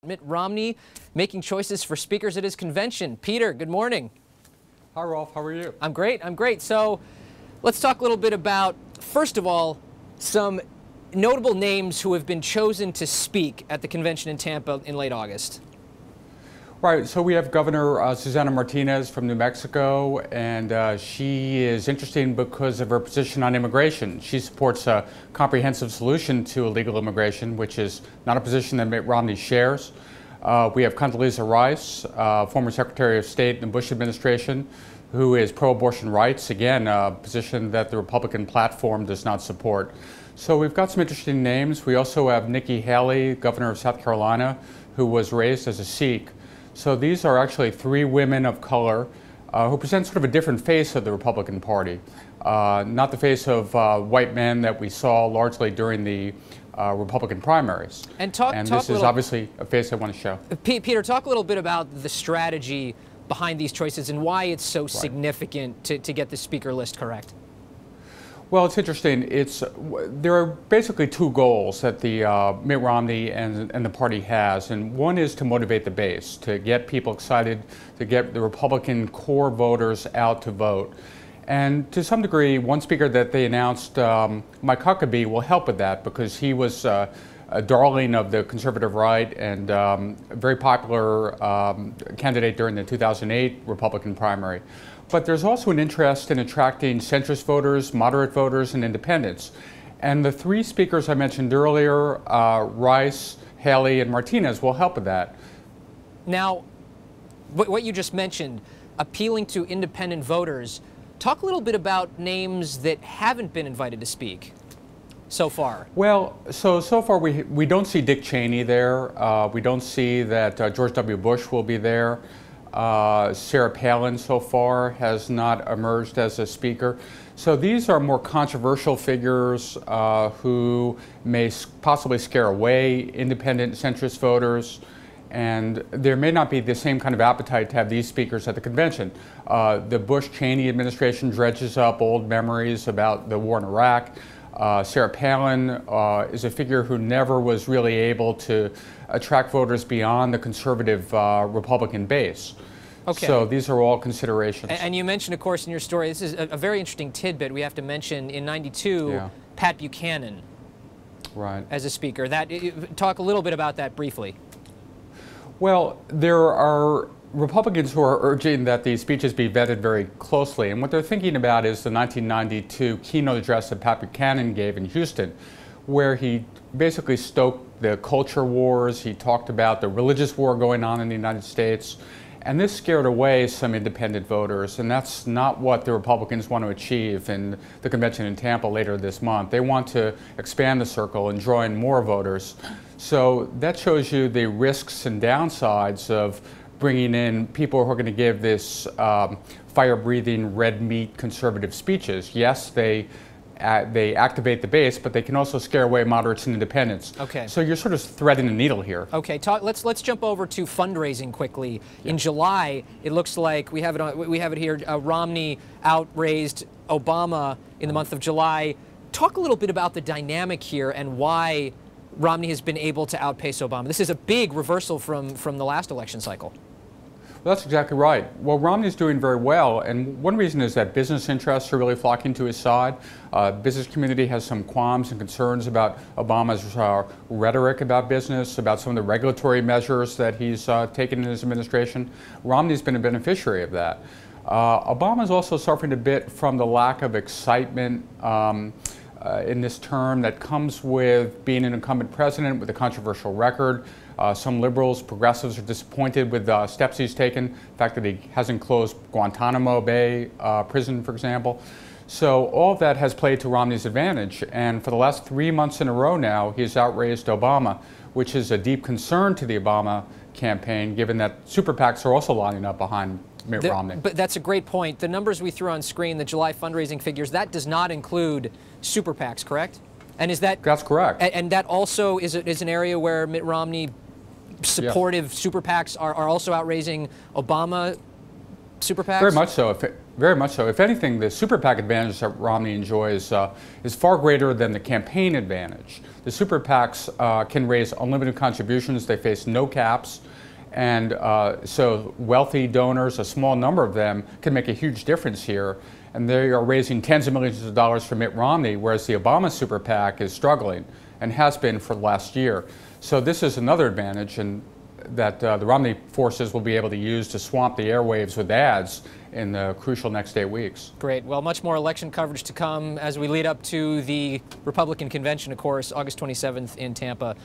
Mitt Romney making choices for speakers at his convention. Peter, good morning. Hi, Rolf. How are you? I'm great. I'm great. So let's talk a little bit about, first of all, some notable names who have been chosen to speak at the convention in Tampa in late August. Right. So we have Governor Susana Martinez from New Mexico, and she is interesting because of her position on immigration. She supports a comprehensive solution to illegal immigration, which is not a position that Mitt Romney shares. We have Condoleezza Rice, former Secretary of State in the Bush administration, who is pro-abortion rights, again, a position that the Republican platform does not support. So we've got some interesting names. We also have Nikki Haley, governor of South Carolina, who was raised as a Sikh. So these are actually three women of color who present sort of a different face of the Republican Party. Not the face of white men that we saw largely during the Republican primaries. And this is obviously a face I want to show. Peter, talk a little bit about the strategy behind these choices and why it's so significant to get the speaker list correct. Well, it's interesting. There are basically two goals that the Mitt Romney and the party has, and one is to motivate the base, to get people excited, to get the Republican core voters out to vote. And to some degree, one speaker that they announced, Mike Huckabee, will help with that because he was a darling of the conservative right and a very popular candidate during the 2008 Republican primary. But there's also an interest in attracting centrist voters, moderate voters, and independents. And the three speakers I mentioned earlier, Rice, Haley, and Martinez, will help with that. Now, what you just mentioned, appealing to independent voters, talk a little bit about names that haven't been invited to speak so far. Well, so far we don't see Dick Cheney there. We don't see that George W. Bush will be there. Sarah Palin so far has not emerged as a speaker. So these are more controversial figures who may possibly scare away independent centrist voters. And there may not be the same kind of appetite to have these speakers at the convention. The Bush-Cheney administration dredges up old memories about the war in Iraq. Sarah Palin is a figure who never was really able to attract voters beyond the conservative Republican base. Okay. So these are all considerations. And you mentioned, of course, in your story, this is a very interesting tidbit we have to mention. In '92, Pat Buchanan as a speaker. Talk a little bit about that briefly. Well, there are Republicans who are urging that these speeches be vetted very closely, and what they're thinking about is the 1992 keynote address that Pat Buchanan gave in Houston, where he basically stoked the culture wars. He talked about the religious war going on in the United States, and this scared away some independent voters, and that's not what the Republicans want to achieve in the convention in Tampa later this month. They want to expand the circle and draw in more voters. So that shows you the risks and downsides of bringing in people who are going to give this fire-breathing, red meat conservative speeches. Yes, they activate the base, but they can also scare away moderates and independents. Okay. So you're sort of threading the needle here. Okay. Let's jump over to fundraising quickly. Yeah. In July, it looks like we have it here. Romney outraised Obama in the month of July. Talk a little bit about the dynamic here and why Romney has been able to outpace Obama. This is a big reversal from the last election cycle. Well, that's exactly right. Well, Romney's doing very well, and one reason is that business interests are really flocking to his side. Business community has some qualms and concerns about Obama's rhetoric about business, about some of the regulatory measures that he's taken in his administration. Romney's been a beneficiary of that. Obama's also suffering a bit from the lack of excitement in this term that comes with being an incumbent president with a controversial record. Some liberals, progressives are disappointed with the steps he's taken, the fact that he hasn't closed Guantanamo Bay prison, for example. So all of that has played to Romney's advantage, and for the last 3 months in a row now, he's outraised Obama, which is a deep concern to the Obama campaign, given that super PACs are also lining up behind Mitt Romney. But that's a great point. The numbers we threw on screen, the July fundraising figures, that does not include super PACs, correct? And is that... That's correct. And that also is an area where Mitt Romney supportive super PACs are also outraising Obama super PACs? Very much so. Very much so. If anything, the super PAC advantage that Romney enjoys is far greater than the campaign advantage. The super PACs can raise unlimited contributions. They face no caps. And so wealthy donors, a small number of them, can make a huge difference here. And they are raising tens of millions of dollars for Mitt Romney, whereas the Obama super PAC is struggling and has been for the last year. So this is another advantage, and that the Romney forces will be able to use to swamp the airwaves with ads in the crucial next 8 weeks. Great. Well, much more election coverage to come as we lead up to the Republican convention, of course, August 27th in Tampa.